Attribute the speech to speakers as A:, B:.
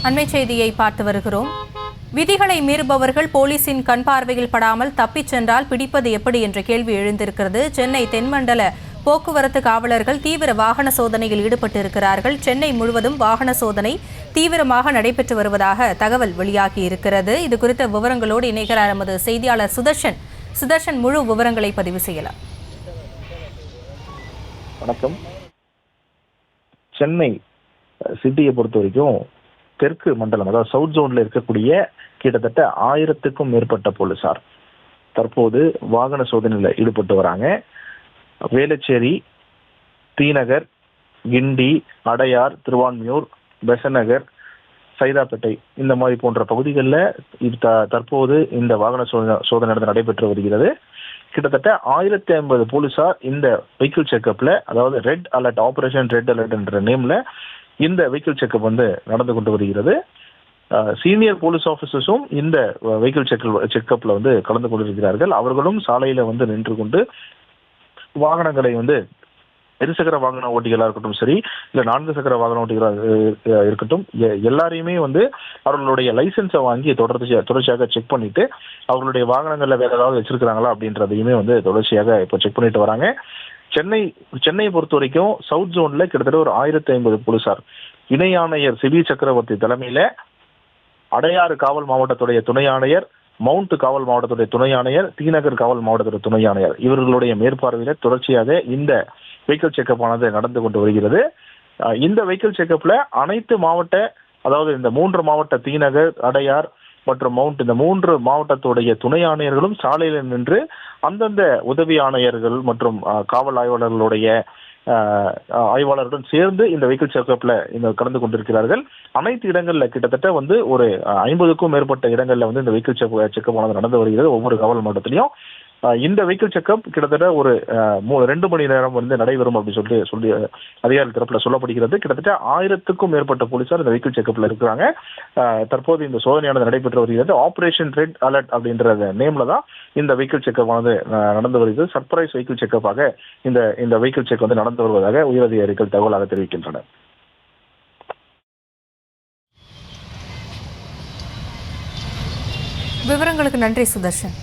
A: அண்மை செய்தியை பார்த்து வருகிறோம். விதிகளை மீறுபவர்கள் போலீசின் கண் பார்வையில் படாமல் தப்பிச் சென்றால் பிடிப்பது எப்படி என்ற கேள்வி எழுந்திருக்கிறது. சென்னை தென்மண்டல போக்குவரத்து காவலர்கள் தீவிர வாகன சோதனையில் ஈடுபட்டிருக்கிறார்கள். சென்னை முழுவதும் வாகன சோதனை தீவிரமாக நடைபெற்று வருவதாக தகவல் வெளியாகி இருக்கிறது. இது குறித்த விவரங்களோடு இணைகிறார் நமது செய்தியாளர் சுதர்ஷன். சுதர்ஷன், முழு விவரங்களை பதிவு செய்யலாம்.
B: வணக்கம். சென்னை சிட்டியை பொறுத்த வரைக்கும் தெற்கு மண்டலம், அதாவது சவுத் ஜோன்ல இருக்கக்கூடிய கிட்டத்தட்ட 1000க்கும் மேற்பட்ட போலீசார் தற்போது வாகன சோதனையில் ஈடுபட்டு வராங்க. வேளச்சேரி, தீநகர், கிண்டி, அடையார், திருவான்மியூர், பெசநகர், சைதாப்பேட்டை இந்த மாதிரி போன்ற பகுதிகளில் தற்போது இந்த வாகன சோதனை நடைபெற்று வருகிறது. கிட்டத்தட்ட 1050 போலீசார் இந்த வெஹிக்கிள் செக்அப்ல, அதாவது red alert, operation red alert என்ற நேம்ல இந்த வெஹிக்கிள் செக்அப் நடந்து கொண்டு வருகிறது. சீனியர் போலீஸ் ஆஃபீஸர்ஸும் இந்த வெஹிக்கிள் செக்அப்ல கலந்து கொண்டிருக்கிறார்கள். அவர்களும் சாலையில நின்று கொண்டு வாகனங்களை இருசக்கர வாகன ஓட்டிகளா இருக்கட்டும் சரி, இல்ல 4 சக்கர வாகன ஓட்டிகளா இருக்கட்டும், எல்லாரையுமே அவர்களுடைய லைசன்ஸை வாங்கி தொடர்ச்சியாக செக் பண்ணிட்டு அவர்களுடைய வாகனங்கள்ல வேற ஏதாவது வச்சிருக்கிறாங்களா அப்படின்றதையுமே தொடர்ச்சியாக இப்போ செக் பண்ணிட்டு வராங்க. சென்னையை பொறுத்த வரைக்கும் சவுத் ஜோன்ல கிட்டத்தட்ட ஒரு 1050 போலீசார், இணை ஆணையர் சிபி சக்கரவர்த்தி தலைமையில அடையாறு காவல் மாவட்டத்துடைய துணை ஆணையர், மவுண்ட் காவல் மாவட்டத்துடைய துணை ஆணையர், தீநகர் காவல் மாவட்டத்துடைய துணை ஆணையர் இவர்களுடைய மேற்பார்வையில தொடர்ச்சியாக இந்த வெஹிக்கிள் செக்அப் ஆனது நடந்து கொண்டு வருகிறது. இந்த வெஹிக்கிள் செக்அப்ல அனைத்து மாவட்ட, அதாவது இந்த 3 மாவட்ட தீநகர், அடையார் மற்றும் மவுண்ட், இந்த 3 மாவட்டத்துடைய துணை ஆணையர்களும் சாலையில நின்று அந்தந்த உதவி ஆணையர்கள் மற்றும் காவல் ஆய்வாளருடன் சேர்ந்து இந்த வெஹிக்கிள் செக்அப்ல கலந்து கொண்டிருக்கிறார்கள். அனைத்து இடங்கள்ல கிட்டத்தட்ட ஒரு 50க்கும் மேற்பட்ட இடங்கள்ல இந்த வெஹிக்கிள் செக்அப் ஆனது நடந்து வருகிறது ஒவ்வொரு காவல் மாவட்டத்திலையும். இந்த வெஹிக்கிள் செக்அப் கிட்டத்தட்ட ஒரு 2 மணி நேரம் நடைபெறும் அப்படின்னு சொல்லி அதிகாரி தரப்புல சொல்லப்படுகிறது. கிட்டத்தட்ட 1000க்கும் மேற்பட்ட போலீசார் இந்த வெஹிக்கிள் செக்அப்ல இருக்கிறாங்க. தற்போது இந்த சோதனையானது நடைபெற்று வருகிறது. ஆபரேஷன் ரெட் அலர்ட் அப்படின்ற நேம்ல தான் இந்த வெஹிக்கிள் செக்அப் நடந்து வருகிறது. சர்ப்ரைஸ் வெஹிக்கிள் செக்அப்பாக இந்த வெஹிக்கிள் செக் நடந்து வருவதாக உயரதிகாரிகள் தகவலாக தெரிவிக்கின்றனர்.
A: விவரங்களுக்கு நன்றி சுதர்ஷன்.